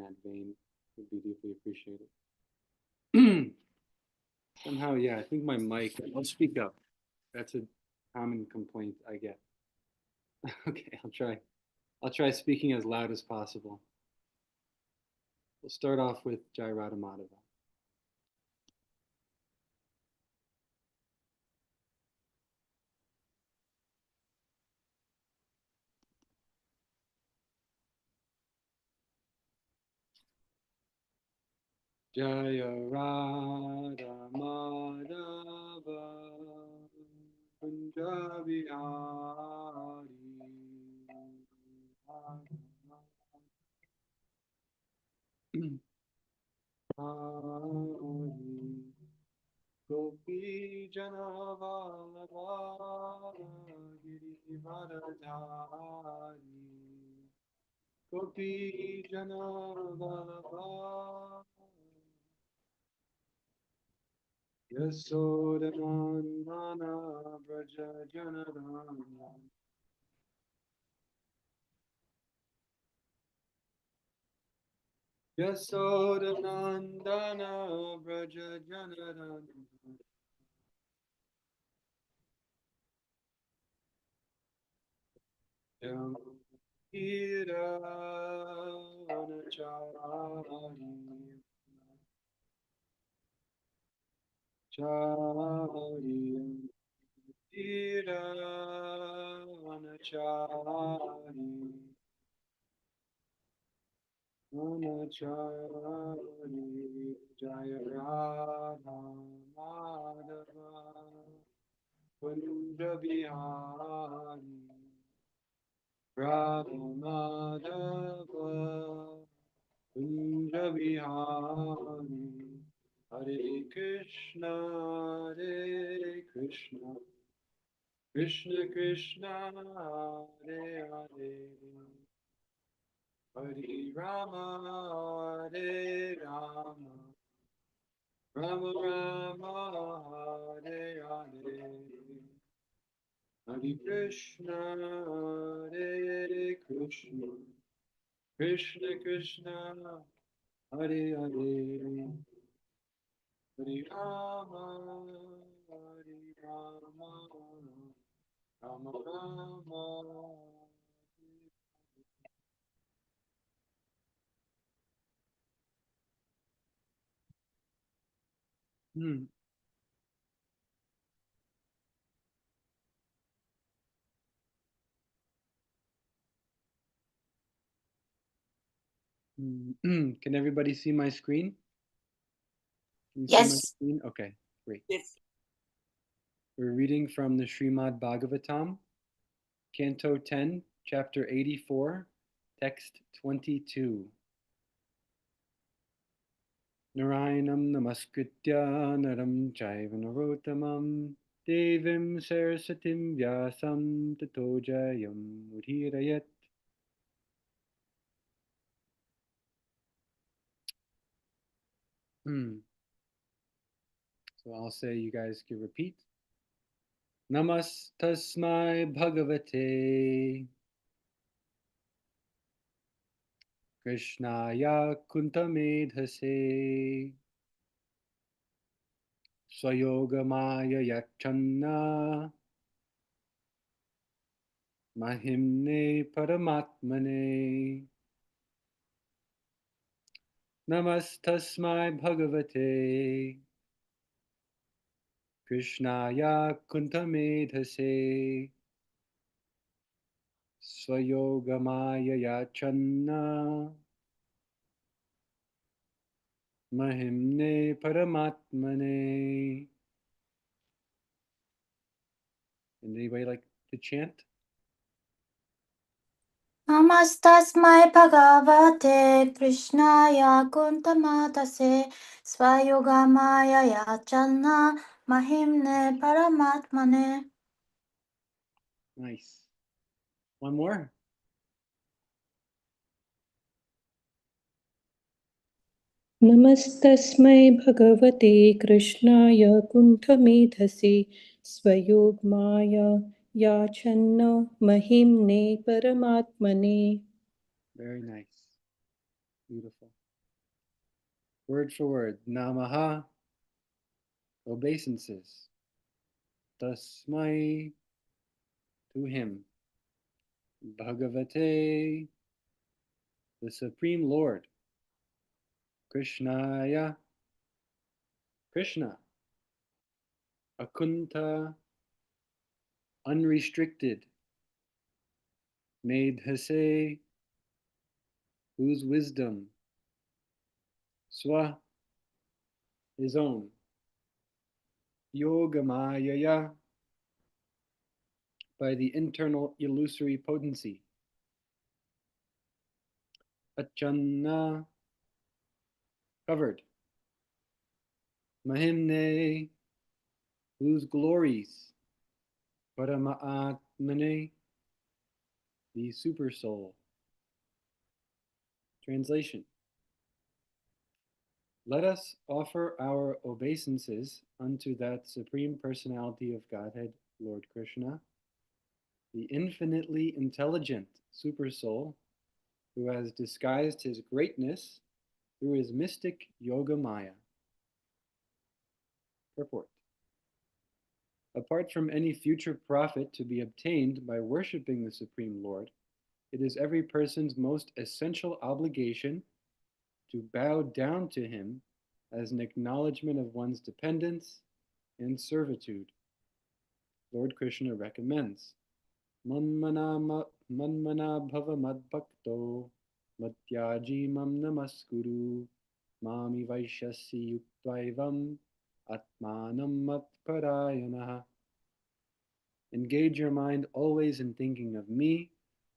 that vein would be deeply appreciated. Somehow, yeah, I think my mic, I'll speak up. That's a common complaint I get. Okay, I'll try. I'll try speaking as loud as possible. We'll start off with Jai Radha Madhava. Jaya Radha Madhava Punjabi Hari Gopi Janavala Girivaradhari Gopi Janavala Yasodhanandana Braja Janadana Yasodhanandana Braja Janadana Ira Anachari Chari Ira Anachari Anachari Jaya Radha Madhava Kunja Bihari Radha Madhava Kunja Bihari Hare Krishna Krishna Krishna Hare Hare Hare Rama Hare Rama Rama Rama Hare Hare Hare Krishna Krishna Krishna Hare Hare Hare Rama Rama Rama Can everybody see my screen? Can you see my Yes. screen? Okay, great. Yes. We're reading from the Srimad Bhagavatam, Canto 10, Chapter 84, Text 22. Narayanam namaskritya naram chaiva narottamam devim sarasatim vyasam tato jayam udhirayat. So I'll say, you guys can repeat. Namastasmai bhagavate Krishnaya kuntamedhase Swayogamaya yachanna Mahimne paramatmane. Namastasmai bhagavate Krishnaya kuntamedhase Swayogamaya yachanna Mahimne paramatmane. And anybody like to chant? Namastasmai Bhagavate Krishnaya Kuntamatase Swayogamaya Yachana Mahimne Paramatmane. Nice. One more. नमस्तस्मै भगवते कृष्णाय कुण्ठमेधसे स्वयोग्माय याचन्न महिम्ने परमात्मने. Very nice. Beautiful. Word for word. Namaha, obeisances. Tasmai, to him. Bhagavate, the Supreme Lord. Krishnaya, Krishna. Akunta, unrestricted. Medhase, whose wisdom. Swa, his own. Yogamayaya, by the internal illusory potency. Achanna, covered. Mahimne, whose glories. Paramaatmane, the super soul. Translation. Let us offer our obeisances unto that Supreme Personality of Godhead, Lord Krishna, the infinitely intelligent super soul, who has disguised his greatness through his mystic Yoga Maya. Purport. Apart from any future profit to be obtained by worshipping the Supreme Lord, it is every person's most essential obligation to bow down to him as an acknowledgement of one's dependence and servitude. Lord Krishna recommends, Manmana bhava madbhakto matyaji mam namaskuru mami vaishyasi yuktaivam atmanam matparayanaha. Engage your mind always in thinking of me,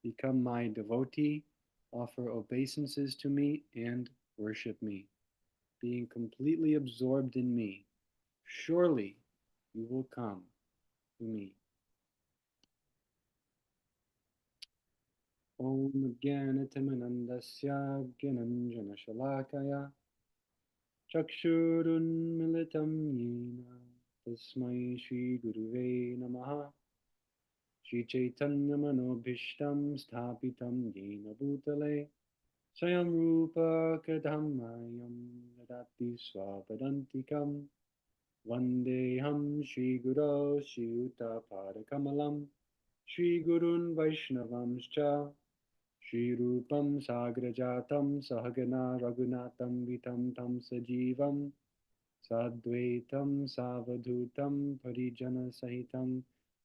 become my devotee, offer obeisances to me, and worship me, being completely absorbed in me. Surely you will come to me. Om Jnanatimanandasya Gyananjana Shalakaya Chakshurunmilitam Yena Tasmai Shri Guruve Namaha Shri Chaitanya Manobhishtam Sthapitam Yena Bhutale Swayam Rupa Kadhammayam Dadati Swapadantikam Vandeham Shri Guru Shri Yuta Padakamalam Shri Gurun Vaishnavamscha Shri Rupam Sagrajatam Sahagana Raghunatam Vitam Tam Sajivam Sadvaitam Savadhutam Parijana Sahitam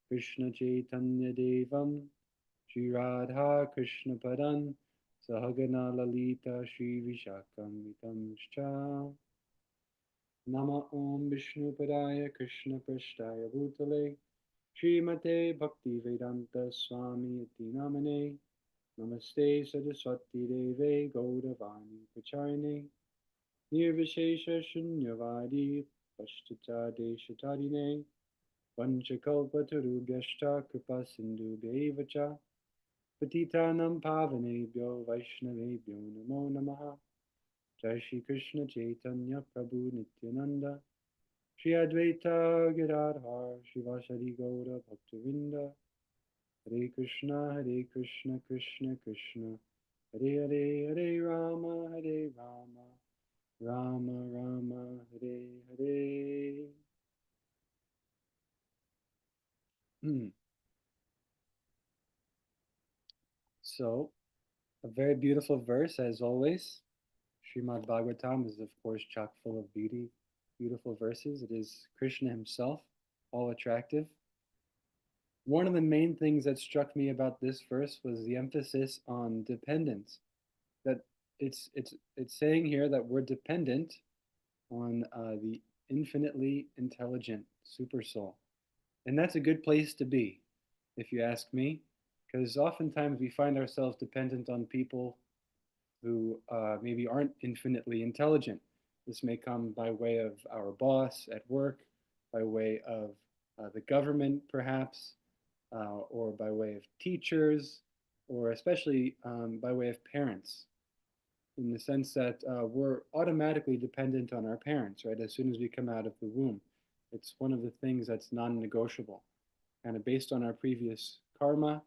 Krishna Chaitanya Devam Shri Radha Krishna Padan Sahagana Lalita Shri Vishakam Vitamscha Nama Om Vishnu Padaya Krishna Prashtaya Bhutale Srimate Bhakti Vedanta Swami Iti Namane Namaste Saraswati Deve Gauravani Pacharine Nirvishesha Shunyavadi Pashtata Deshatarine Vanchakalpatarubhyashta Kripa Sindhu Bevacha Patitanam Pavanebhyo Vaishnavebhyo Namo Namaha Jai Shri Krishna Chaitanya Prabhu Nityananda Shri Advaita Gadadhar Shivasari Gaura Bhaktavinda Hare Krishna Krishna Krishna Hare Hare Hare Rama Rama Rama Hare Hare. So, a very beautiful verse as always. Srimad Bhagavatam is of course chock full of beauty, beautiful verses. It is Krishna himself, all attractive. One of the main things that struck me about this verse was the emphasis on dependence. That it's saying here that we're dependent on the infinitely intelligent super soul, and that's a good place to be, if you ask me, because oftentimes we find ourselves dependent on people who maybe aren't infinitely intelligent. This may come by way of our boss at work, by way of the government, perhaps, or by way of teachers, or especially by way of parents, in the sense that we're automatically dependent on our parents, right? As soon as we come out of the womb, it's one of the things that's non-negotiable. Kind of based on our previous karma,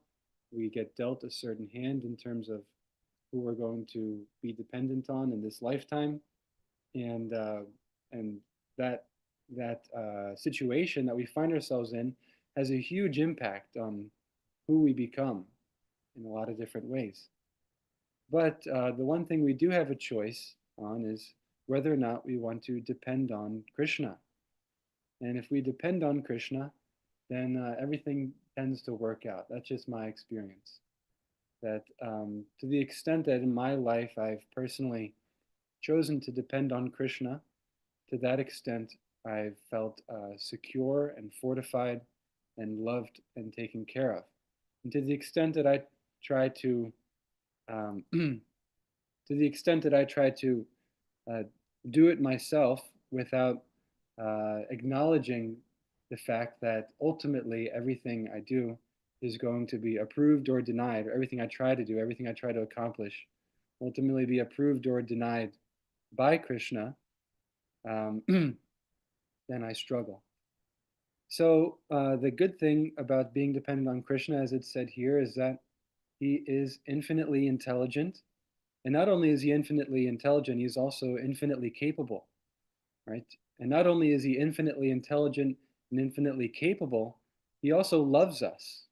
we get dealt a certain hand in terms of who we're going to be dependent on in this lifetime, and and that situation that we find ourselves in has a huge impact on who we become in a lot of different ways. But the one thing we do have a choice on is whether or not we want to depend on Krishna. And if we depend on Krishna, then everything tends to work out. That's just my experience. That to the extent that in my life I've personally chosen to depend on Krishna, to that extent I've felt secure and fortified and loved and taken care of. And to the extent that I try to to the extent that I try to uh, do it myself without acknowledging the fact that ultimately everything I do is going to be approved or denied, or everything I try to do, everything I try to accomplish, ultimately be approved or denied by Krishna, then I struggle. So the good thing about being dependent on Krishna, as it's said here, is that he is infinitely intelligent. And not only is he infinitely intelligent, he's also infinitely capable, right? And not only is he infinitely intelligent and infinitely capable, he also loves us,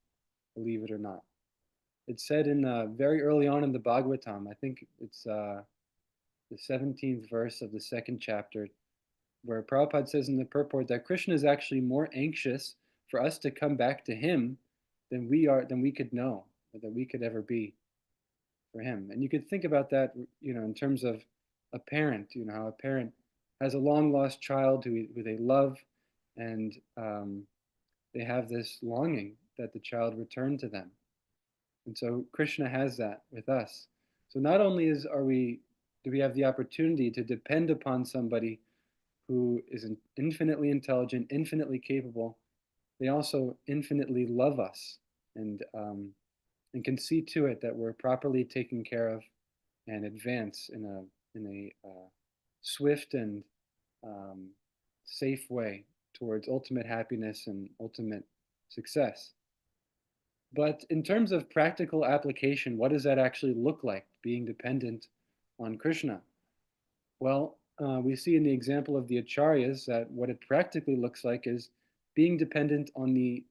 believe it or not. It's said in very early on in the Bhagavatam, I think it's the 17th verse of the second chapter, where Prabhupada says in the purport that Krishna is actually more anxious for us to come back to him than we could know, or that we could ever be for him. And you could think about that, in terms of a parent, how a parent has a long lost child who they love, and they have this longing that the child return to them. And so Krishna has that with us. So not only do we have the opportunity to depend upon somebody who is infinitely intelligent, infinitely capable, they also infinitely love us, and can see to it that we're properly taken care of and advance in a swift and um, safe way towards ultimate happiness and ultimate success. But in terms of practical application, what does that actually look like, being dependent on Krishna? Well, we see in the example of the acharyas that what it practically looks like is being dependent on the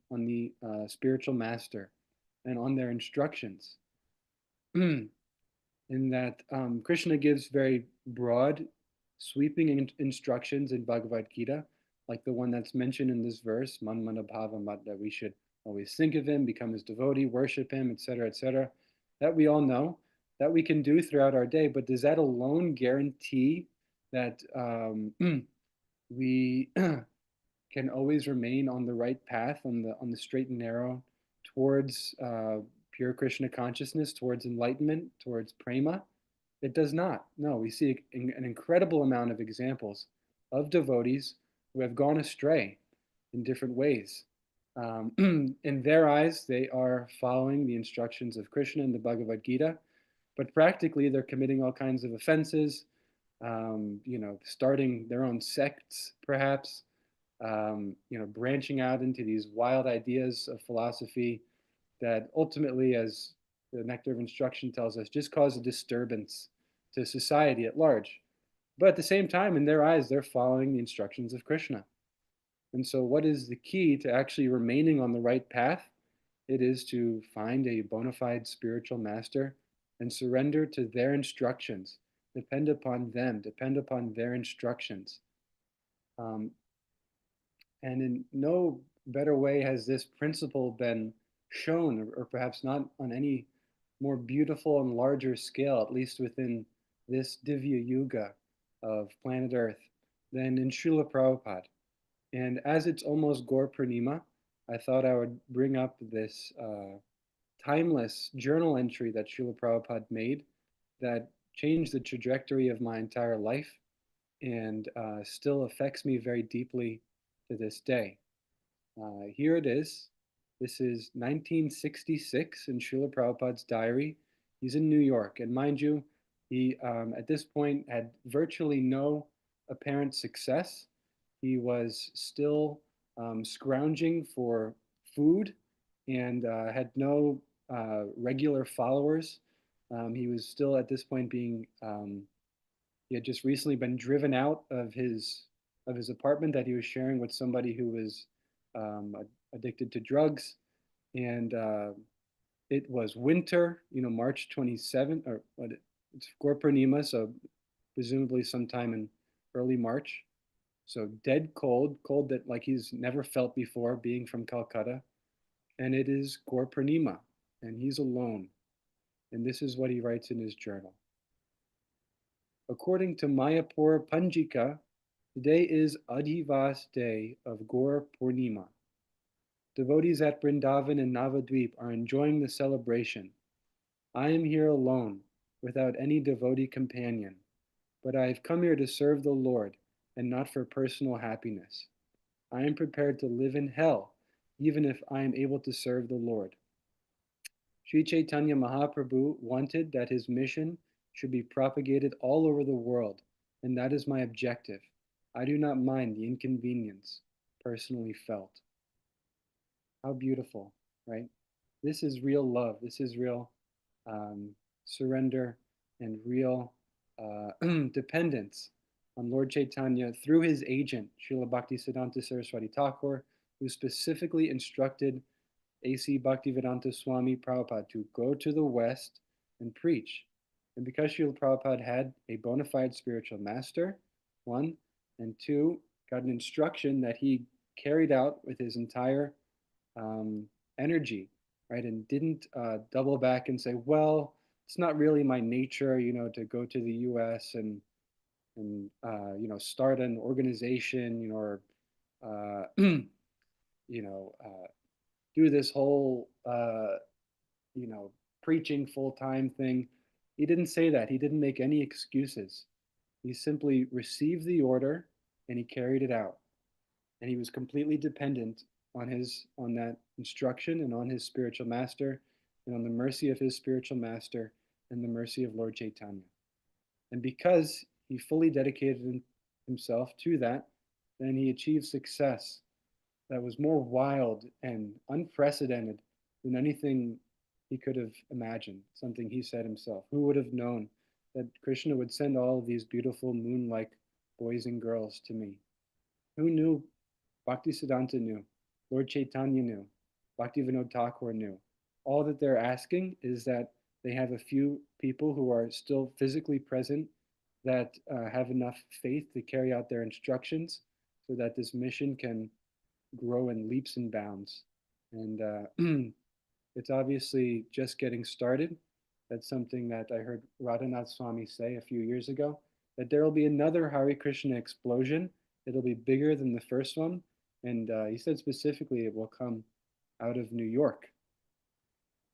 spiritual master and on their instructions. In that Krishna gives very broad, sweeping instructions in Bhagavad Gita, like the one that's mentioned in this verse, Man Mana Bhava Mat, that we should always think of him, become his devotee, worship him, etc., that we all know, that we can do throughout our day. But does that alone guarantee that we can always remain on the right path, on the straight and narrow, towards pure Krishna consciousness, towards enlightenment, towards prema? It does not. No, we see an incredible amount of examples of devotees who have gone astray in different ways. In their eyes, they are following the instructions of Krishna in the Bhagavad Gita, but practically they're committing all kinds of offenses, starting their own sects, perhaps, branching out into these wild ideas of philosophy that ultimately, as the Nectar of Instruction tells us, just cause a disturbance to society at large. But at the same time, in their eyes, they're following the instructions of Krishna. And so, what is the key to actually remaining on the right path? It is to find a bona fide spiritual master and surrender to their instructions. Depend upon them, depend upon their instructions. Um, and in no better way has this principle been shown, or perhaps not on any more beautiful and larger scale, at least within this Divya Yuga of planet Earth, than in Srila Prabhupada. And as it's almost Gaur Purnima, I thought I would bring up this timeless journal entry that Srila Prabhupada made that changed the trajectory of my entire life and still affects me very deeply to this day. Here it is. This is 1966 in Srila Prabhupada's diary. He's in New York. And mind you, he at this point had virtually no apparent success. He was still scrounging for food and had no regular followers. He was still at this point being he had just recently been driven out of his apartment that he was sharing with somebody who was addicted to drugs, and it was winter, March 27th, or what? It's Gaur Purnima, so presumably sometime in early March. So dead cold, cold that like he's never felt before, being from Calcutta, and it is Gaur Purnima, and he's alone. And this is what he writes in his journal. According to Mayapur Panjika, today is Adhivas day of Gaur Purnima. Devotees at Vrindavan and Navadvip are enjoying the celebration. I am here alone, without any devotee companion, but I have come here to serve the Lord and not for personal happiness. I am prepared to live in hell, even if I am able to serve the Lord. Sri Chaitanya Mahaprabhu wanted that his mission should be propagated all over the world, and that is my objective. I do not mind the inconvenience personally felt. How beautiful, right? This is real love. This is real um, surrender and real dependence on Lord Chaitanya through his agent, Srila Bhaktisiddhanta Saraswati Thakur, who specifically instructed A.C. Bhaktivedanta Swami Prabhupada to go to the West and preach. And because Srila Prabhupada had a bona fide spiritual master, one, and two, got an instruction that he carried out with his entire um, energy, right? And didn't double back and say, well, it's not really my nature, to go to the U.S. and start an organization, or do this whole preaching full time thing. He didn't say that. He didn't make any excuses. He simply received the order and he carried it out. And he was completely dependent on that instruction and on his spiritual master and on the mercy of his spiritual master and the mercy of Lord Chaitanya. And because he fully dedicated himself to that, then he achieved success that was more wild and unprecedented than anything he could have imagined, something he said himself. Who would have known that Krishna would send all of these beautiful moon-like boys and girls to me? Who knew? Bhaktisiddhanta knew. Lord Chaitanya knew. Bhaktivinoda Thakur knew. All that they're asking is that they have a few people who are still physically present that have enough faith to carry out their instructions so that this mission can grow in leaps and bounds. And it's obviously just getting started. That's something that I heard Radhanath Swami say a few years ago, that there will be another Hare Krishna explosion. It'll be bigger than the first one. And he said specifically it will come out of New York.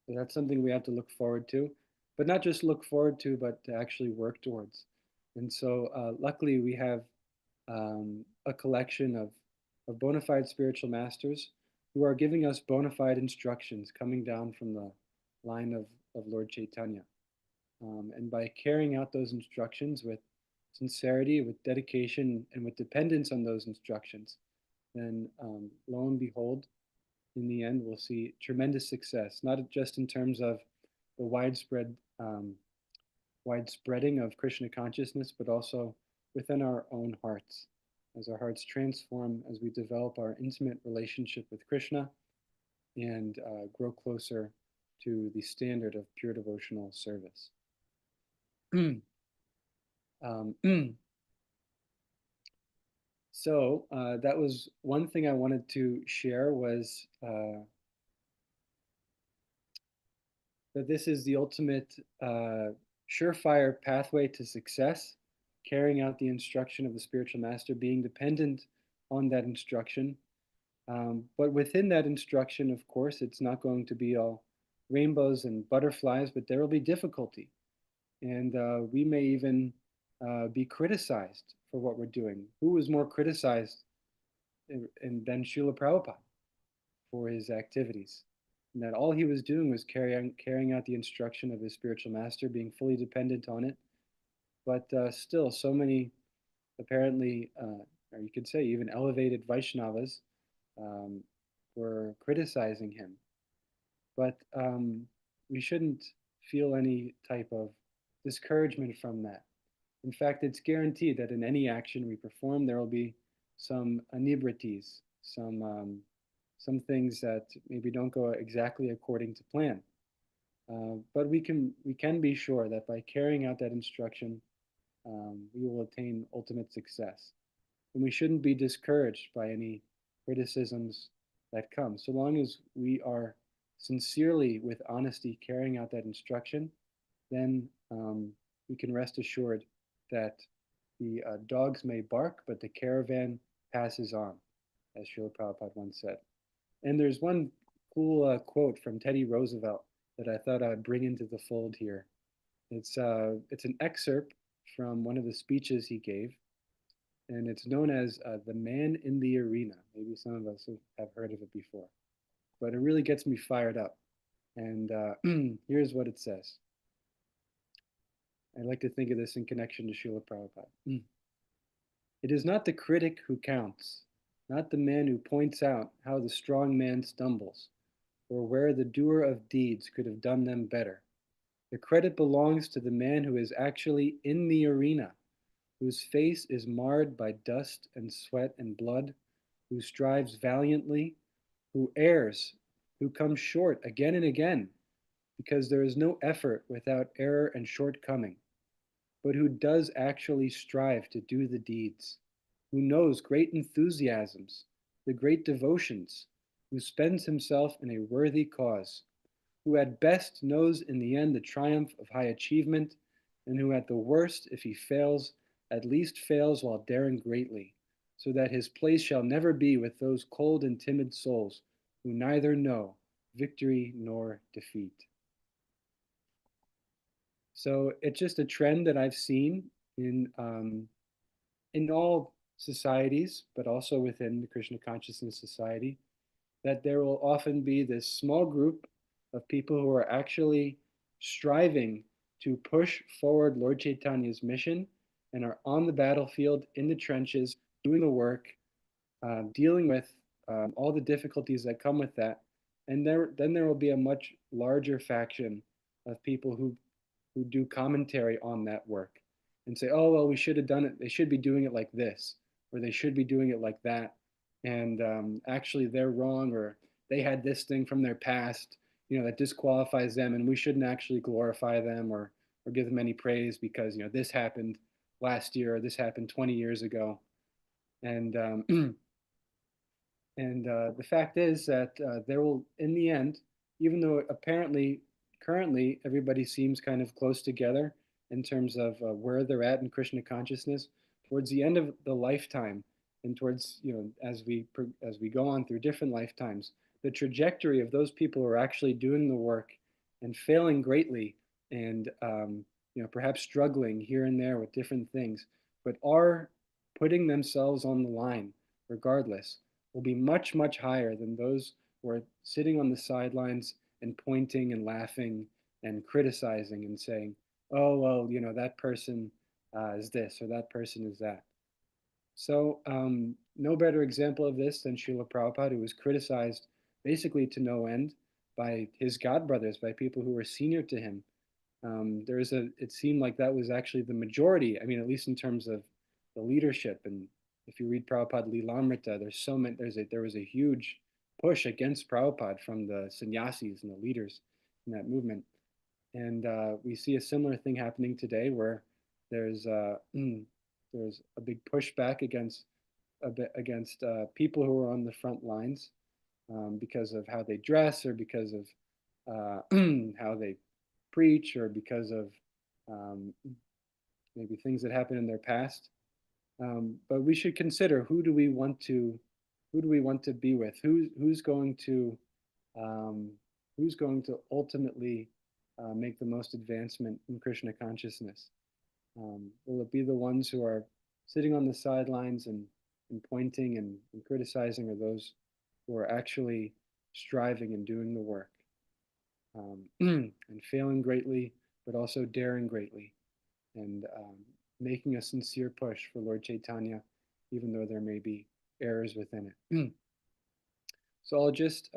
So that's something we have to look forward to, but not just look forward to, but to actually work towards. And so luckily we have a collection of bona fide spiritual masters who are giving us bona fide instructions coming down from the line of Lord Chaitanya. And by carrying out those instructions with sincerity, with dedication, and with dependence on those instructions, then lo and behold, in the end, we'll see tremendous success, not just in terms of the widespreading of Krishna consciousness, but also within our own hearts, as our hearts transform, as we develop our intimate relationship with Krishna and grow closer to the standard of pure devotional service. So that was one thing I wanted to share, was that this is the ultimate surefire pathway to success, carrying out the instruction of the spiritual master, being dependent on that instruction. But within that instruction, of course, it's not going to be all rainbows and butterflies, but there will be difficulty. And we may even be criticized for what we're doing. Who was more criticized than Srila Prabhupada for his activities? And that all he was doing was carrying out the instruction of his spiritual master, being fully dependent on it. But still, so many apparently, or you could say even elevated Vaishnavas, were criticizing him. But we shouldn't feel any type of discouragement from that. In fact, it's guaranteed that in any action we perform, there will be some inibrities, some things that maybe don't go exactly according to plan. But we can be sure that by carrying out that instruction, we will attain ultimate success. And we shouldn't be discouraged by any criticisms that come. So long as we are sincerely, with honesty, carrying out that instruction, then we can rest assured that the dogs may bark, but the caravan passes on, as Srila Prabhupada once said. And there's one cool quote from Teddy Roosevelt that I thought I'd bring into the fold here. It's an excerpt from one of the speeches he gave, and it's known as "The Man in the Arena." Maybe some of us have heard of it before, but it really gets me fired up. And here's what it says. I like to think of this in connection to Srila Prabhupada. It is not the critic who counts, not the man who points out how the strong man stumbles, or where the doer of deeds could have done them better. The credit belongs to the man who is actually in the arena, whose face is marred by dust and sweat and blood, who strives valiantly, who errs, who comes short again and again, because there is no effort without error and shortcoming, but who does actually strive to do the deeds, who knows great enthusiasms, the great devotions, who spends himself in a worthy cause, who at best knows in the end the triumph of high achievement, and who at the worst, if he fails, at least fails while daring greatly, so that his place shall never be with those cold and timid souls who neither know victory nor defeat. So it's just a trend that I've seen in all societies, but also within the Krishna Consciousness Society, that there will often be this small group of people who are actually striving to push forward Lord Chaitanya's mission and are on the battlefield, in the trenches, doing the work, dealing with all the difficulties that come with that. And then there will be a much larger faction of people who do commentary on that work and say, oh, well, we should have done it. They should be doing it like this, or they should be doing it like that. And actually, they're wrong, or they had this thing from their past, that disqualifies them, and we shouldn't actually glorify them or give them any praise because this happened last year or this happened 20 years ago. And and the fact is that there will, in the end, even though apparently currently everybody seems kind of close together in terms of where they're at in Krishna consciousness, towards the end of the lifetime, and towards as we go on through different lifetimes, the trajectory of those people who are actually doing the work and failing greatly, and perhaps struggling here and there with different things, but are putting themselves on the line regardless, will be much, much higher than those who are sitting on the sidelines and pointing and laughing and criticizing and saying, oh, well, that person is this or that person is that. So, no better example of this than Srila Prabhupada, who was criticized basically to no end by his godbrothers, by people who were senior to him. It seemed like that was actually the majority. I mean, at least in terms of the leadership. And if you read Prabhupada Lilamrita, there was a huge push against Prabhupada from the sannyasis and the leaders in that movement. And we see a similar thing happening today, where there's there's a big pushback against people who are on the front lines because of how they dress, or because of how they preach, or because of maybe things that happened in their past. But we should consider, who do we want to be with? Who's going to ultimately make the most advancement in Krishna consciousness? Will it be the ones who are sitting on the sidelines and pointing and criticizing, or those who are actually striving and doing the work, and failing greatly, but also daring greatly, and making a sincere push for Lord Chaitanya, even though there may be errors within it. So I'll just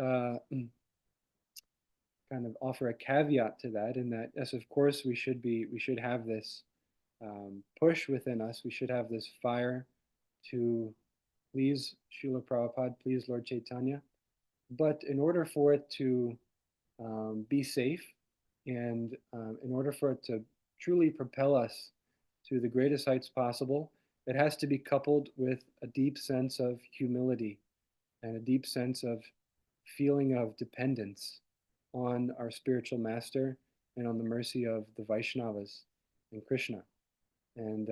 kind of offer a caveat to that, in that, yes, of course, we should have this push within us. We should have this fire to please Srila Prabhupada, please Lord Chaitanya. But in order for it to be safe, and in order for it to truly propel us to the greatest heights possible, it has to be coupled with a deep sense of humility and a deep sense of feeling of dependence on our spiritual master and on the mercy of the Vaishnavas and Krishna. And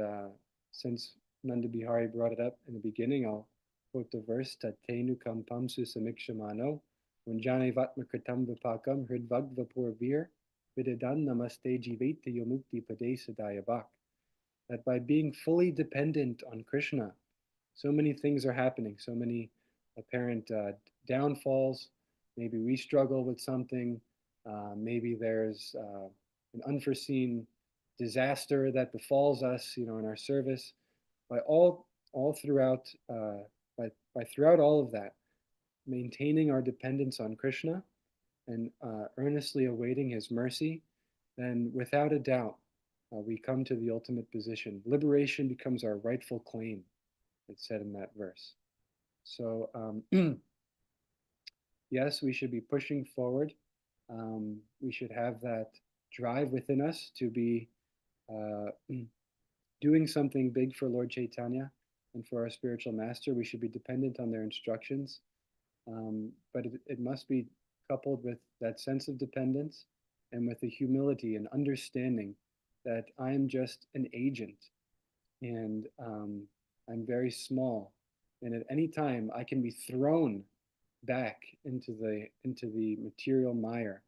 since Nanda Bihari brought it up in the beginning, I'll quote the verse, Tatenu kampam susamikshamano, Unjane vatmakritam vipakam hridvagvapurvir, vididan namaste jivete yomukti pade sadayabak. That by being fully dependent on Krishna, so many things are happening, so many apparent downfalls. Maybe we struggle with something. Maybe there's an unforeseen disaster that befalls us, in our service. By throughout all of that, maintaining our dependence on Krishna and earnestly awaiting His mercy, then without a doubt, we come to the ultimate position. Liberation becomes our rightful claim, it's said in that verse. So, yes, we should be pushing forward. We should have that drive within us to be doing something big for Lord Chaitanya and for our spiritual master. We should be dependent on their instructions. But it must be coupled with that sense of dependence and with the humility and understanding that I am just an agent, and I'm very small, and at any time I can be thrown back into the material mire.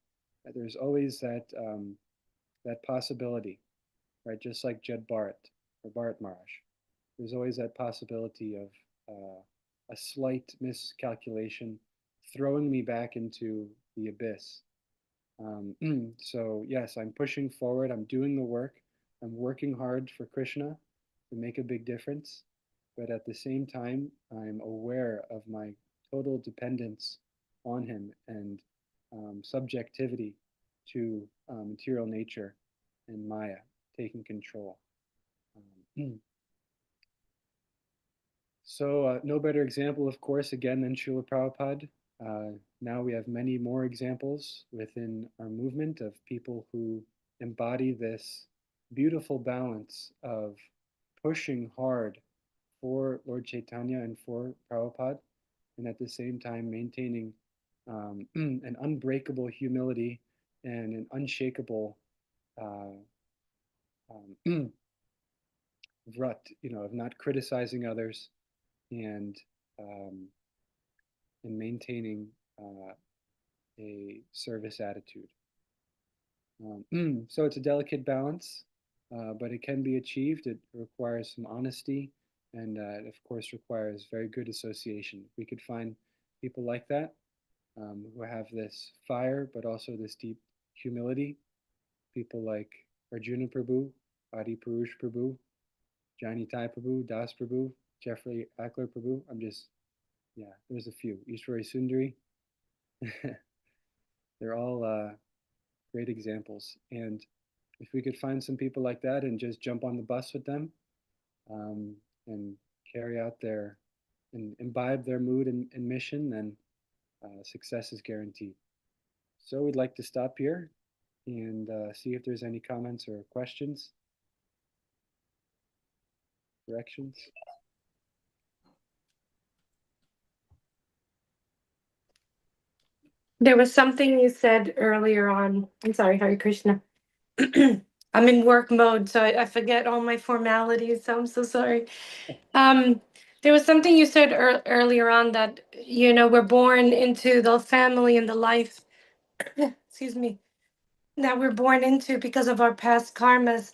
There's always that possibility, right? Just like Jed Bharat or Bharat Maharaj, there's always that possibility of a slight miscalculation throwing me back into the abyss. So yes, I'm pushing forward. I'm doing the work. I'm working hard for Krishna to make a big difference. But at the same time, I'm aware of my total dependence on Him and subjectivity to material nature and Maya taking control. So no better example, of course, again, than Srila Prabhupada. Now we have many more examples within our movement of people who embody this beautiful balance of pushing hard for Lord Chaitanya and for Prabhupada, and at the same time maintaining an unbreakable humility and an unshakable vrat, of not criticizing others and maintaining a service attitude. So it's a delicate balance, but it can be achieved. It requires some honesty, and it of course requires very good association. We could find people like that who have this fire, but also this deep humility. People like Arjuna Prabhu, Adi Purush Prabhu, Jani Tai Prabhu, Das Prabhu, Jeffrey Ackler Prabhu. There's a few. Ishwari Sundari. They're all great examples. And if we could find some people like that and just jump on the bus with them and carry out and imbibe their mood and mission, then success is guaranteed. So we'd like to stop here and see if there's any comments or questions, corrections. There was something you said earlier on. I'm sorry, Hare Krishna. I'm in work mode, so I forget all my formalities, so I'm so sorry. There was something you said earlier on that, we're born into the family and the life, excuse me, that we're born into because of our past karmas.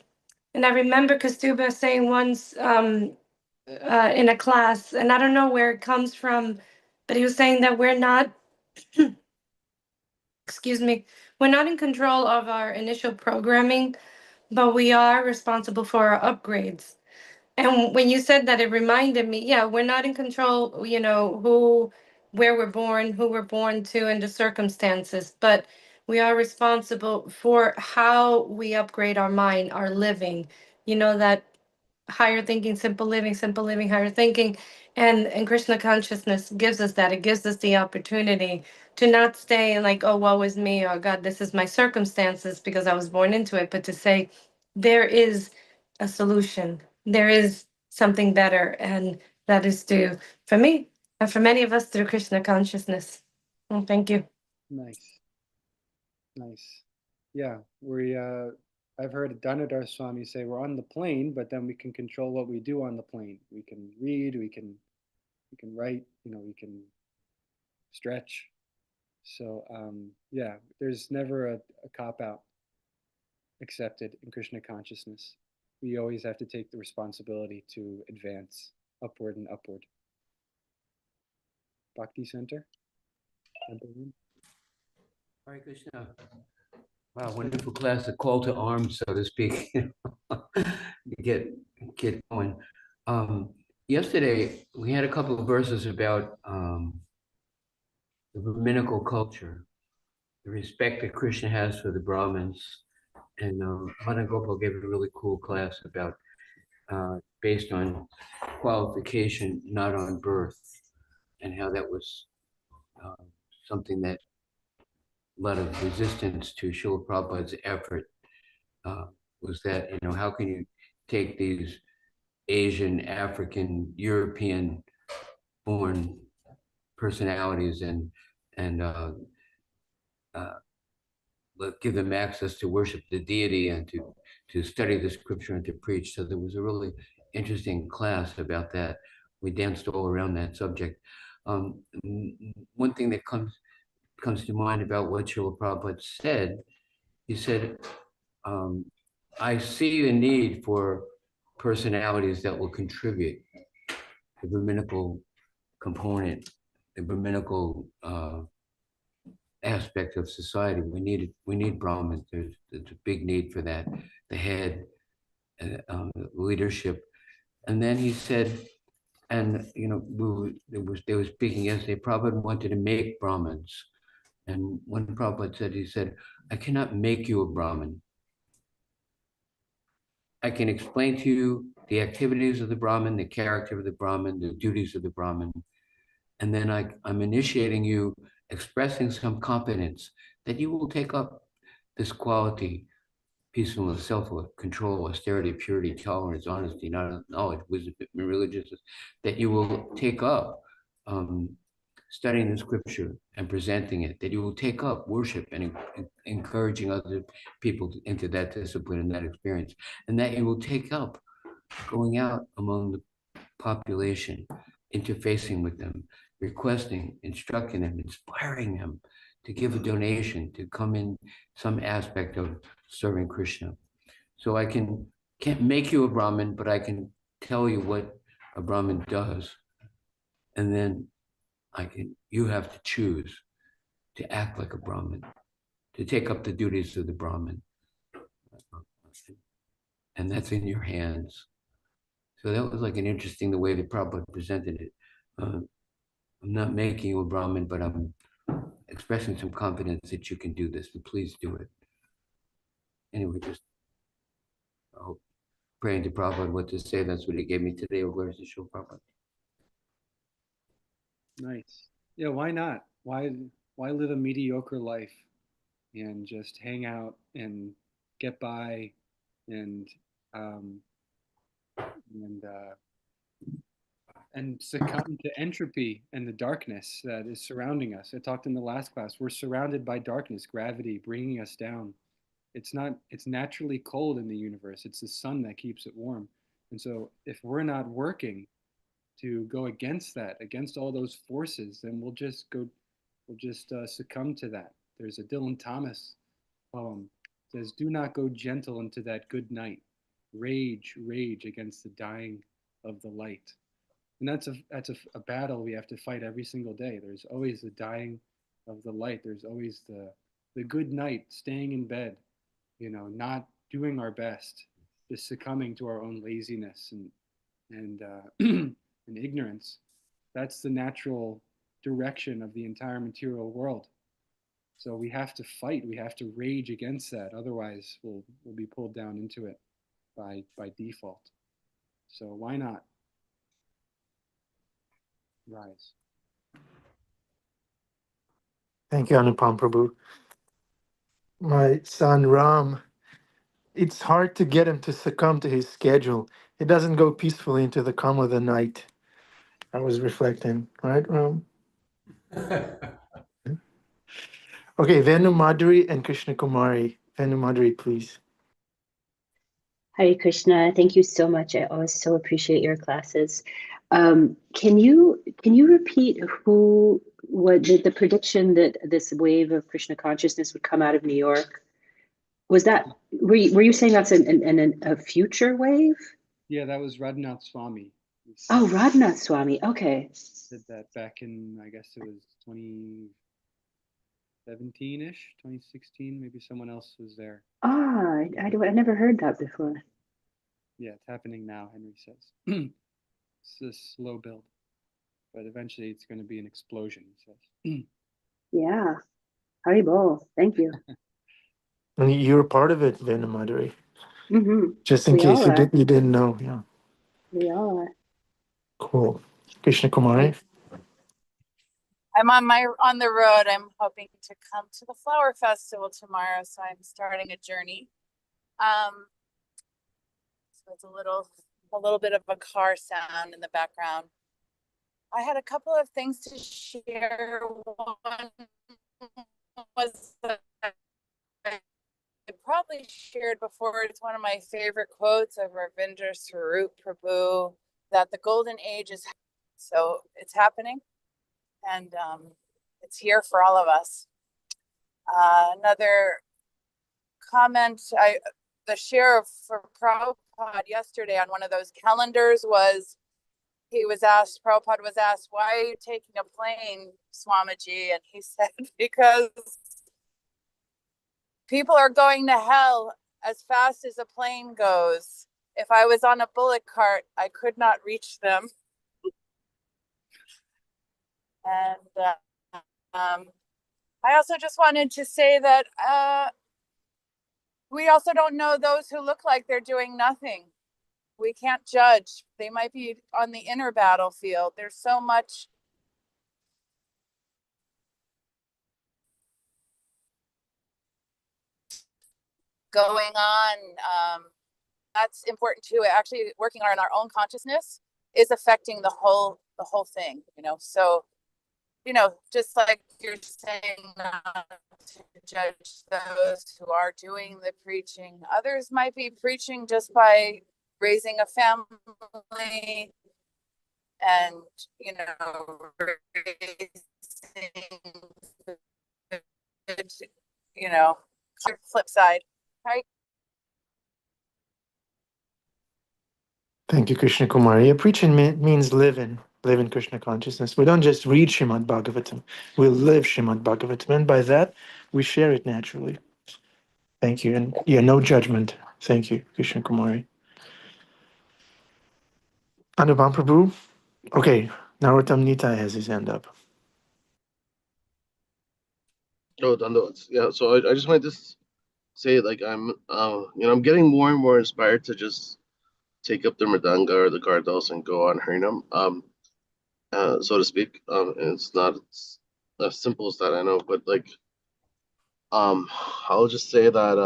And I remember Kastuba saying once in a class, and I don't know where it comes from, but he was saying that we're not excuse me, we're not in control of our initial programming, but we are responsible for our upgrades. And when you said that, it reminded me, yeah, we're not in control, where we're born, who we're born to, and the circumstances, but we are responsible for how we upgrade our mind, our living. You know, that higher thinking, simple living, higher thinking. And Krishna consciousness gives us that. It gives us the opportunity to not stay in like, oh, woe is me, or God, this is my circumstances because I was born into it, but to say there is a solution. There is something better. And that is through, for me, and for many of us, through Krishna consciousness. Well, thank you. Nice. Nice. Yeah, I've heard Danadar Swami say we're on the plane, but then we can control what we do on the plane. We can read, we can write, we can stretch. So yeah, there's never a cop out accepted in Krishna consciousness. We always have to take the responsibility to advance upward and upward. Bhakti Center. Temple Room. Hare Krishna. Wow, wonderful class, a call to arms, so to speak. get going. Yesterday, we had a couple of verses about the Brahminical culture, the respect that Krishna has for the Brahmins. And Madan Gopal gave a really cool class about based on qualification, not on birth, and how that was something that lot of resistance to Srila Prabhupada's effort was that, how can you take these Asian, African, European born personalities and give them access to worship the deity and to study the scripture and to preach. So there was a really interesting class about that. We danced all around that subject. One thing that comes to mind about what Srila Prabhupada said, he said, I see the need for personalities that will contribute the Brahminical component, the Brahminical aspect of society. We need Brahmins. There's a big need for that. The head, leadership, and then he said, and they were speaking yesterday. Prabhupada wanted to make Brahmins, and when Prabhupada said, he said, I cannot make you a Brahmin. I can explain to you the activities of the Brahmin, the character of the Brahmin, the duties of the Brahmin. And then I'm initiating you, expressing some confidence that you will take up this quality, peacefulness, self-control, austerity, purity, tolerance, honesty, knowledge, wisdom, and religiousness, that you will take up studying the scripture and presenting it, that you will take up worship and encouraging other people into that discipline and that experience, and that you will take up going out among the population, interfacing with them, requesting, instructing them, inspiring them to give a donation, to come in some aspect of serving Krishna. So I can't make you a Brahmin, but I can tell you what a Brahmin does. And then you have to choose to act like a Brahmin, to take up the duties of the Brahmin. And that's in your hands. So that was like an interesting, the way that Prabhupada presented it. I'm not making you a Brahmin, but I'm expressing some confidence that you can do this, and please do it. Anyway, just praying to Prabhupada what to say. That's what he gave me today. Where's the show, Prabhupada? Nice. Yeah, why not? Why live a mediocre life and just hang out and get by and um, and uh, and succumb to entropy and the darkness that is surrounding us. I talked in the last class. We're surrounded by darkness, gravity bringing us down. It's naturally cold in the universe. It's the sun that keeps it warm. And so if we're not working to go against that, against all those forces, then we'll just succumb to that. There's a Dylan Thomas poem. It says, "Do not go gentle into that good night. Rage, rage against the dying of the light." And that's a battle we have to fight every single day. There's always the dying of the light. There's always the good night, staying in bed, not doing our best, just succumbing to our own laziness and and ignorance. That's the natural direction of the entire material world. So we have to fight. We have to rage against that. Otherwise, we'll be pulled down into it by default. So why not rise? Thank you, Anupam Prabhu. My son Ram, it's hard to get him to succumb to his schedule. He doesn't go peacefully into the calm of the night. I was reflecting, right, Ram? Okay, Venu Madhuri and Krishna Kumari. Venu Madhuri, please. Hare Krishna, thank you so much. I always so appreciate your classes. Can you repeat what the prediction that this wave of Krishna consciousness would come out of New York? Was that were you saying that's a future wave? Yeah, that was Radhanath Swami. Oh, Radhanath Swami. Okay. Did that back in, I guess it was 2017-ish, 2016. Maybe someone else was there. Ah, I never heard that before. Yeah, it's happening now, Henry says. It's a slow build, but eventually it's going to be an explosion, he says. Yeah. Haribol. Thank you. And you're part of it, Venu Madhuri. Mm-hmm. Just in We case all are. you didn't know. Yeah. We all are. Cool. Krishna Kumari. I'm on the road. I'm hoping to come to the flower festival tomorrow, so I'm starting a journey. So it's a little bit of a car sound in the background. I had a couple of things to share. One was that I probably shared before. It's one of my favorite quotes of Ravinder Swarup Prabhu, that the golden age is so it's happening, and it's here for all of us. Another comment, the share for Prabhupada yesterday on one of those calendars was, Prabhupada was asked, why are you taking a plane, Swamiji? And he said, because people are going to hell as fast as a plane goes. If I was on a bullock cart, I could not reach them. And I also just wanted to say that we also don't know those who look like they're doing nothing. We can't judge. They might be on the inner battlefield. There's so much going on. That's important too. Actually, working on our own consciousness is affecting the whole thing. So just like you're saying, not to judge those who are doing the preaching. Others might be preaching just by raising a family and, raising, flip side, right? Thank you, Krishna Kumari. Yeah, preaching means live in Krishna consciousness. We don't just read Srimad Bhagavatam, we live Srimad Bhagavatam. And by that, we share it naturally. Thank you. And yeah, no judgment. Thank you, Krishna Kumari. Anupam Prabhu. Okay, Narottam Nita has his hand up. Oh, Dandavat. Yeah, so I just wanted to say, like, I'm getting more and more inspired to just take up the mridanga or the gardos and go on Harinam, so to speak. And it's not as simple as that, I know, but like, I'll just say that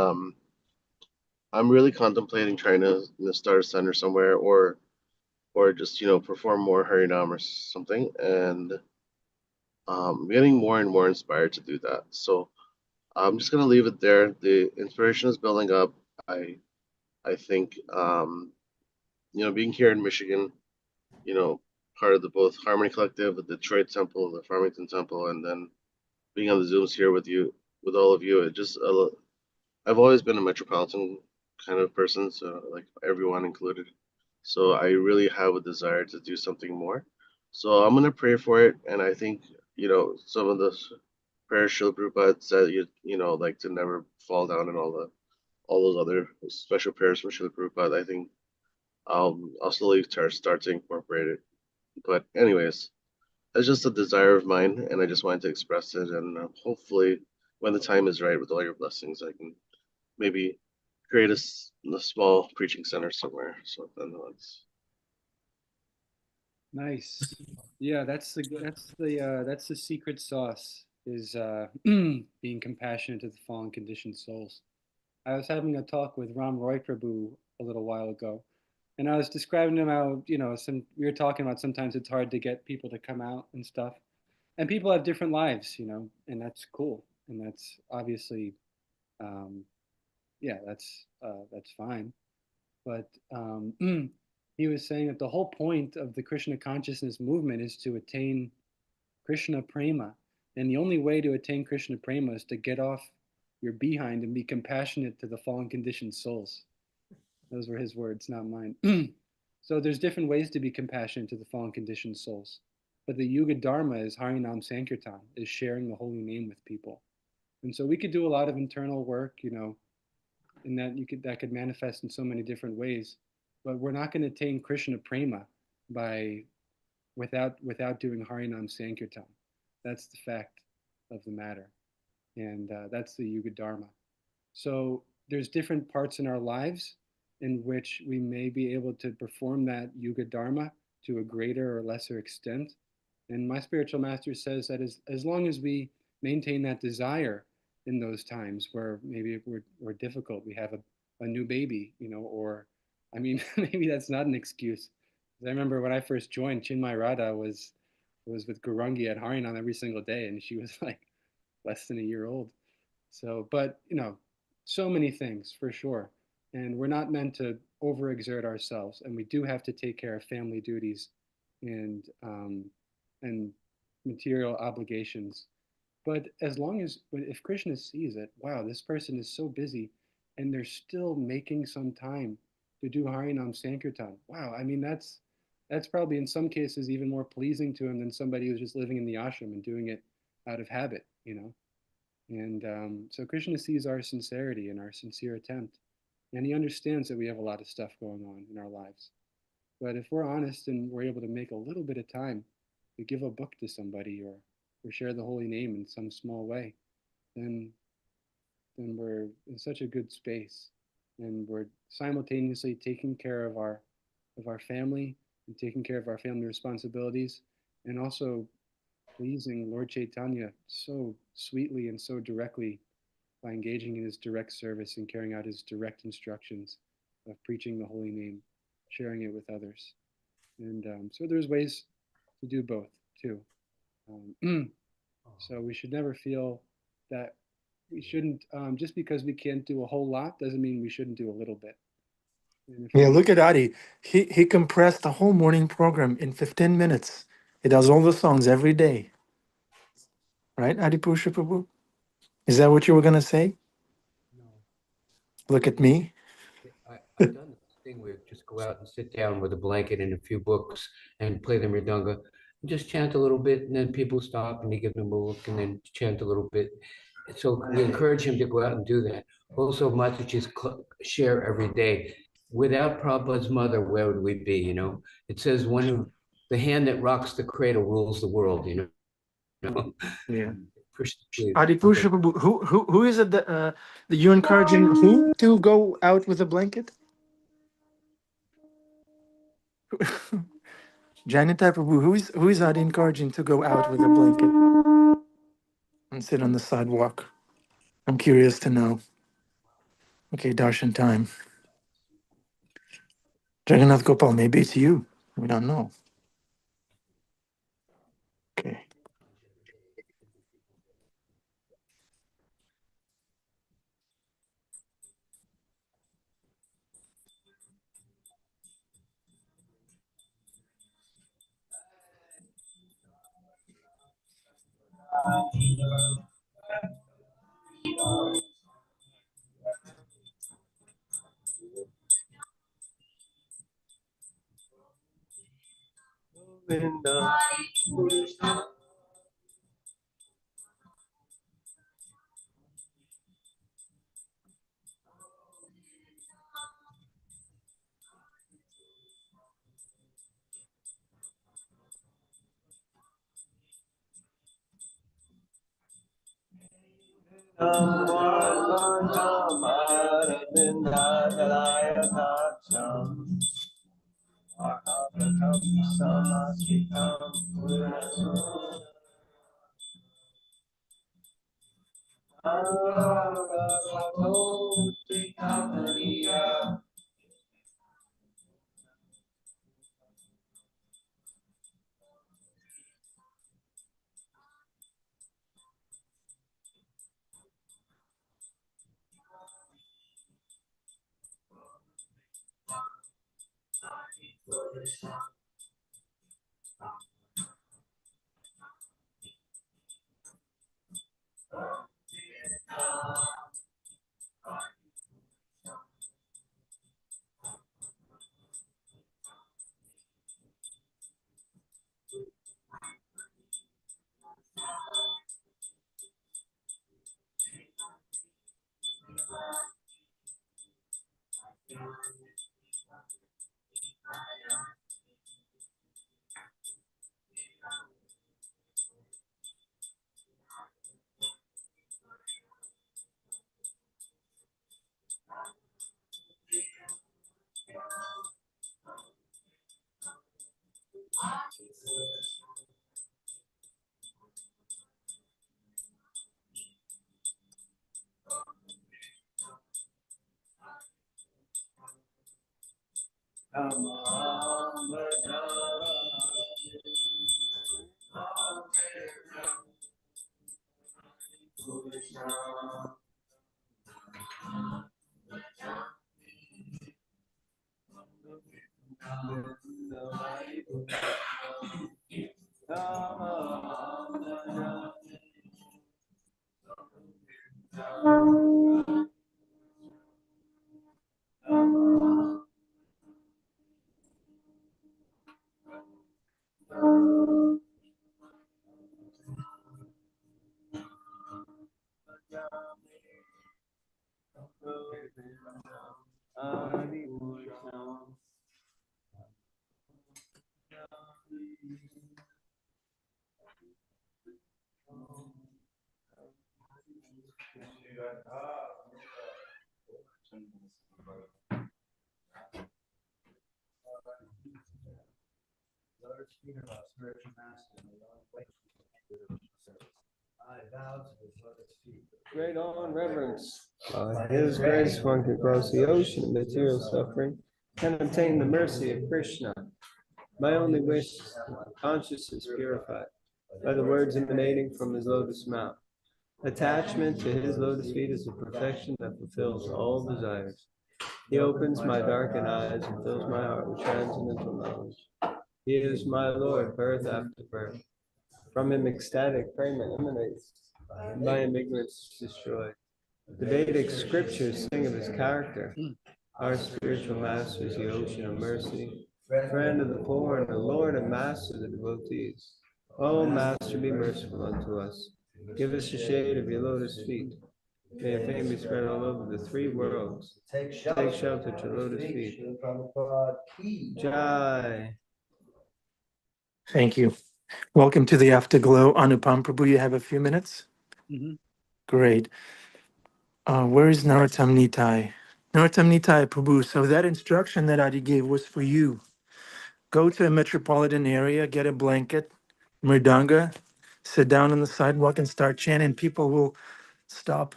I'm really contemplating trying to start a center somewhere, or just perform more Harinam or something, and getting more and more inspired to do that. So I'm just gonna leave it there. The inspiration is building up. I think being here in Michigan, part of the both Harmony Collective, the Detroit Temple, the Farmington Temple, and then being on the Zooms here with all of you, it just I've always been a metropolitan kind of person, so like everyone included. So I really have a desire to do something more. So I'm gonna pray for it, and I think some of the prayers Srila Prabhupada said, like to never fall down and all those other special prayers from Srila Prabhupada. I think I'll slowly start to incorporate it. But anyways, it's just a desire of mine, and I just wanted to express it, and hopefully when the time is right with all your blessings, I can maybe create a small preaching center somewhere. So then Nice. Yeah, that's the secret sauce is being compassionate to the fallen conditioned souls. I was having a talk with Ram Roy Prabhu a little while ago, and I was describing to him how, we were talking about sometimes it's hard to get people to come out and stuff. And people have different lives, and that's cool. And that's obviously, um, yeah, that's fine. But he was saying that the whole point of the Krishna consciousness movement is to attain Krishna prema. And the only way to attain Krishna prema is to get off your behind and be compassionate to the fallen conditioned souls. Those were his words, not mine. So there's different ways to be compassionate to the fallen conditioned souls. But the Yuga Dharma is Harinam Sankirtan, is sharing the holy name with people. And so we could do a lot of internal work, and that could manifest in so many different ways. But we're not going to attain Krishna prema by without doing Harinam Sankirtan. That's the fact of the matter, and that's the Yuga Dharma. So there's different parts in our lives in which we may be able to perform that Yuga Dharma to a greater or lesser extent. And my spiritual master says that as long as we maintain that desire in those times where maybe we're difficult, we have a new baby, or I mean, maybe that's not an excuse. I remember when I first joined, Chinmay Radha was with Gurungi at Harinam every single day, and she was like less than a year old. So, but so many things for sure. And we're not meant to overexert ourselves, and we do have to take care of family duties and material obligations. But as long as if Krishna sees it, wow, this person is so busy, and they're still making some time to do Harinam Sankirtan. Wow, I mean that's probably in some cases even more pleasing to him than somebody who's just living in the ashram and doing it out of habit. And so Krishna sees our sincerity and our sincere attempt. And he understands that we have a lot of stuff going on in our lives. But if we're honest and we're able to make a little bit of time to give a book to somebody or share the holy name in some small way, then we're in such a good space. And we're simultaneously taking care of our family and taking care of our family responsibilities, and also pleasing Lord Chaitanya so sweetly and so directly by engaging in his direct service and carrying out his direct instructions of preaching the holy name, sharing it with others. And so there's ways to do both too. So we should never feel that we shouldn't, just because we can't do a whole lot doesn't mean we shouldn't do a little bit. And if Yeah, we, look at Adi. He compressed the whole morning program in 15 minutes. He does all the songs every day. Right, Adi Purusha Prabhu? Is that what you were going to say? No. Look at me. I've done this thing where just go out and sit down with a blanket and a few books and play the mridanga and just chant a little bit, and then people stop and you give them a look and then chant a little bit. So we encourage him to go out and do that. Also, Mataji's share every day. Without Prabhupada's mother, where would we be? It says the hand that rocks the cradle rules the world. Yeah. Krishna, please. Adi Purusha Prabhu, who is it that you're encouraging who to go out with a blanket? Janita Prabhu, who is Adi encouraging to go out with a blanket and sit on the sidewalk? I'm curious to know. Okay, darshan time. Jagannath Gopal, maybe it's you. We don't know. Okay. Great awe and reverence. His grace one can cross the ocean of material suffering and obtain the mercy of Krishna. My only wish is that my conscience is purified by the words emanating from his lotus mouth. Attachment to his lotus feet is the perfection that fulfills all desires. He opens my darkened eyes and fills my heart with transcendental knowledge. He is my Lord, birth after birth. From him ecstatic prema emanates, and by him ignorance is destroyed. The Vedic scriptures sing of his character. Our spiritual master is the ocean of mercy, friend of the poor, and the Lord and master of the devotees. O Master, be merciful unto us. Give us the shade of your lotus feet. May your fame be spread all over the three worlds. Take shelter at your lotus feet. Jai. Thank you. Welcome to the Afterglow. Anupam Prabhu, you have a few minutes? Great. Where is Narottam Nitai? Narottam Nitai Prabhu, so that instruction that Adi gave was for you. Go to a metropolitan area, get a blanket, mridanga, sit down on the sidewalk and start chanting. People will stop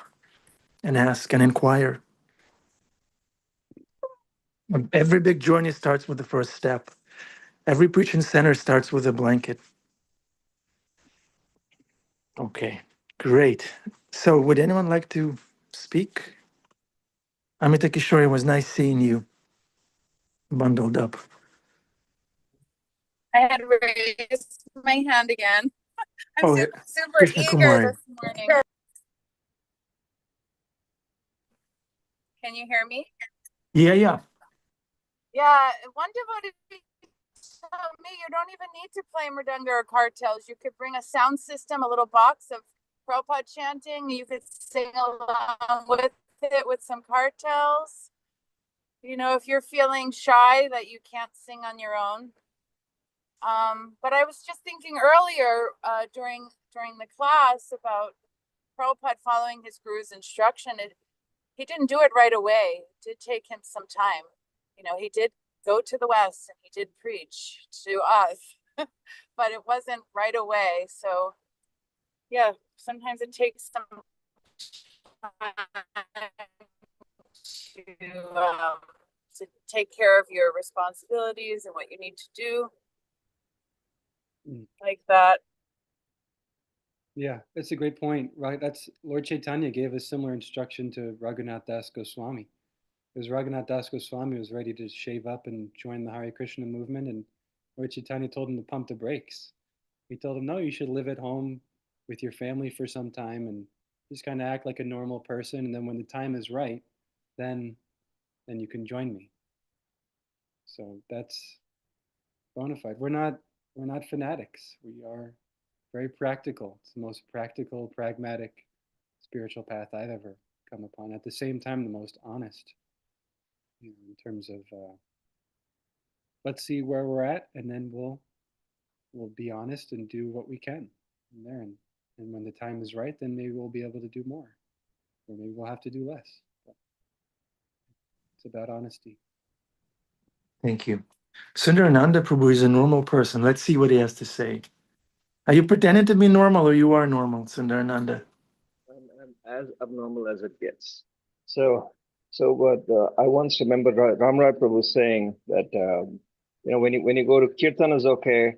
and ask and inquire. Every big journey starts with the first step. Every preaching center starts with a blanket. Okay, great. So would anyone like to speak? Amita Kishore, it was nice seeing you bundled up. I had raised my hand again. I'm Oh, super Krishna eager Kumari. this morning. Can you hear me? Yeah. Yeah, one devotee told me you don't even need to play mridanga or cartels. You could bring a sound system, a little box of Prabhupada chanting. You could sing along with it with some cartels. You know, if you're feeling shy that you can't sing on your own. But I was just thinking earlier during the class about Prabhupada following his guru's instruction, he didn't do it right away. It did take him some time. He did go to the West and he did preach to us, but it wasn't right away. So yeah, sometimes it takes some time to take care of your responsibilities and what you need to do, like that. Yeah, that's a great point, right? That's Lord Chaitanya gave a similar instruction to Raghunath Das Goswami. Because Raghunath Das Goswami was ready to shave up and join the Hare Krishna movement, and Lord Chaitanya told him to pump the brakes. He told him, no, you should live at home with your family for some time and just kind of act like a normal person, and then when the time is right, then you can join me. So that's bona fide. We're not fanatics. We are very practical. It's the most practical, pragmatic spiritual path I've ever come upon. At the same time, the most honest, in terms of let's see where we're at, and then we'll be honest and do what we can from there. And when the time is right, then maybe we'll be able to do more, or maybe we'll have to do less. But it's about honesty. Thank you. Sundarananda Prabhu is a normal person. Let's see what he has to say. Are you pretending to be normal, or you are normal, Sundarananda? I'm as abnormal as it gets. So what I once remember Ramraj Prabhu saying that when you go to kirtan is okay,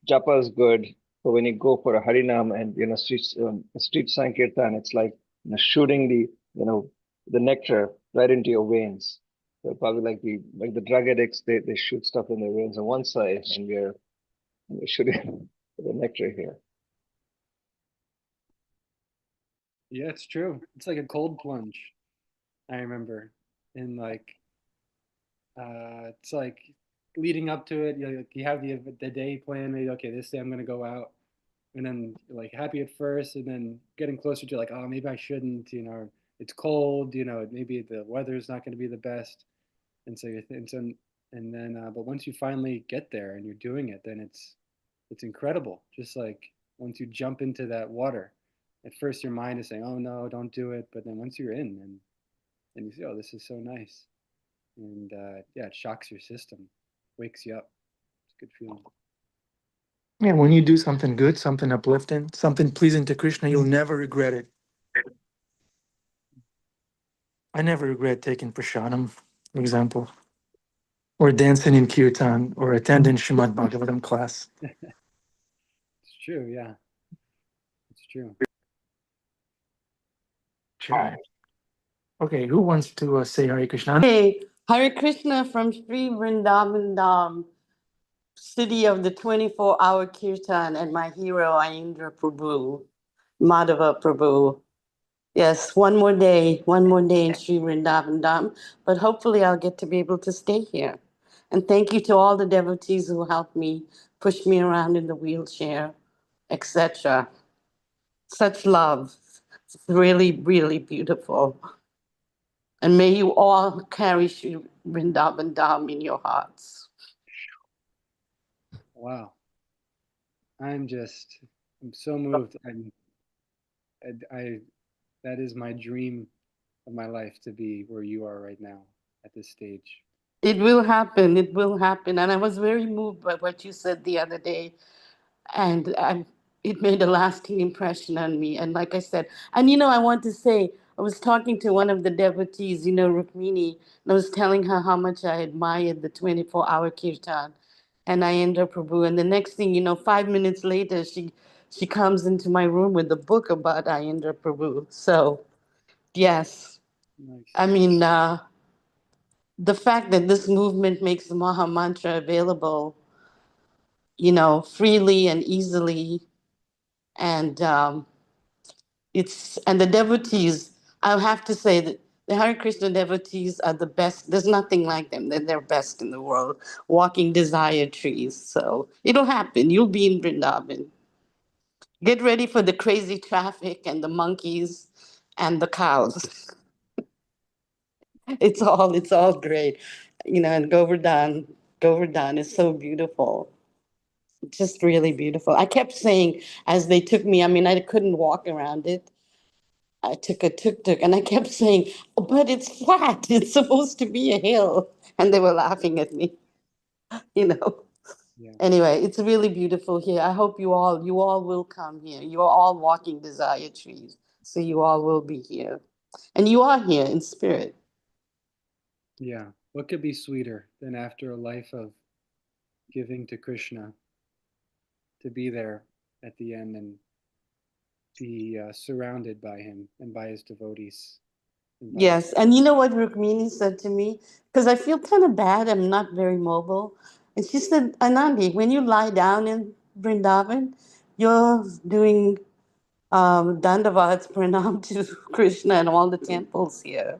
japa is good, but when you go for a harinam and street sankirtan, it's like shooting the nectar right into your veins. So probably like the drug addicts, they shoot stuff in their veins on one side, and we're shooting the nectar here. Yeah, it's true. It's like a cold plunge. I remember, and it's like leading up to it. You have the day plan. Maybe, okay, this day I'm gonna go out, and then you're like happy at first, and then getting closer to like, oh, maybe I shouldn't. It's cold. Maybe the weather's not gonna be the best, and so and then but once you finally get there and you're doing it, then it's incredible. Just like once you jump into that water, at first your mind is saying, oh no, don't do it, but then once you're in, and you see, oh, this is so nice, and yeah, it shocks your system, wakes you up. It's a good feeling. Yeah, when you do something good, something uplifting, something pleasing to Krishna, you'll never regret it. I never regret taking prasadam, for example, or dancing in kirtan, or attending Srimad Bhagavatam class. It's true, yeah. It's true. Sure. Okay, who wants to say Hare Krishna? Hey, Hare Krishna from Sri Vrindavan Dham, city of the 24-hour kirtan, and my hero, Aindra Prabhu, Madhava Prabhu. Yes, one more day in Sri Vrindavan Dham, but hopefully I'll get to be able to stay here. And thank you to all the devotees who helped me, push me around in the wheelchair, etc. Such love. It's really, really beautiful. And may you all carry Sri Vrindavan Dham in your hearts. Wow. I'm so moved. I that is my dream of my life, to be where you are right now at this stage. It will happen. It will happen. And I was very moved by what you said the other day. And it made a lasting impression on me. And like I said, and I want to say, I was talking to one of the devotees, Rukmini, and I was telling her how much I admired the 24-hour kirtan and Ayendra Prabhu. And the next thing, 5 minutes later, she comes into my room with a book about Ayendra Prabhu. So, yes. Nice. I mean, the fact that this movement makes the Maha Mantra available, freely and easily, and the devotees, I'll have to say that the Hare Krishna devotees are the best. There's nothing like them. They're best in the world, walking desire trees. So it'll happen. You'll be in Vrindavan. Get ready for the crazy traffic and the monkeys and the cows. It's all great. And Govardhan is so beautiful. Just really beautiful. I kept saying as they took me, I couldn't walk around it. I took a tuk-tuk and I kept saying, "Oh, but it's flat. It's supposed to be a hill." And they were laughing at me, you know. Yeah. Anyway, it's really beautiful here. I hope you all will come here. You are all walking desire trees. So you all will be here. And you are here in spirit. Yeah. What could be sweeter than after a life of giving to Krishna to be there at the end and be surrounded by him and by his devotees? And by Yes, and you know what Rukmini said to me? Because I feel kind of bad. I'm not very mobile. And she said, "Anandi, when you lie down in Vrindavan, you're doing dandavats pranam to Krishna and all the temples here."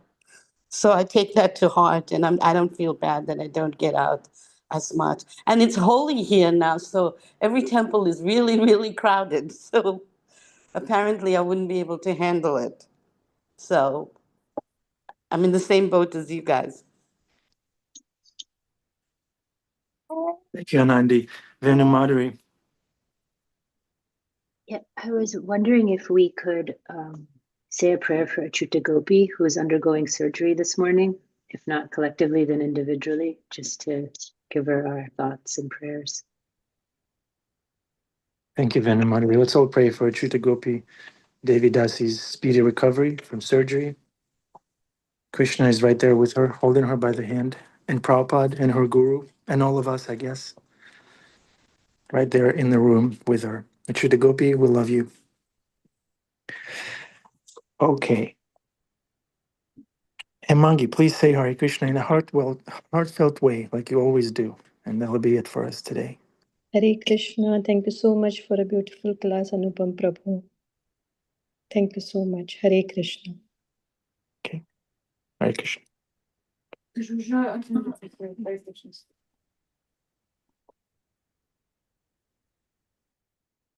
So I take that to heart, and I don't feel bad that I don't get out as much. And it's holy here now, so every temple is really, really crowded. So apparently I wouldn't be able to handle it. So I'm in the same boat as you guys. Thank you, Anandi. Venu Madhuri. Yeah, I was wondering if we could say a prayer for Achyuta Gopi, who is undergoing surgery this morning. If not collectively, then individually, just to give her our thoughts and prayers. Thank you, Venu Madhuri. Let's all pray for Achyuta Gopi, Devi Dasi's speedy recovery from surgery. Krishna is right there with her, holding her by the hand, and Prabhupada and her guru, and all of us, I guess, right there in the room with her. Achyuta Gopi, we love you. Okay. And Mangi, please say Hare Krishna in a heartfelt way, like you always do. And that'll be it for us today. Hare Krishna. Thank you so much for a beautiful class, Anupam Prabhu. Thank you so much. Hare Krishna. Okay. Hare Krishna.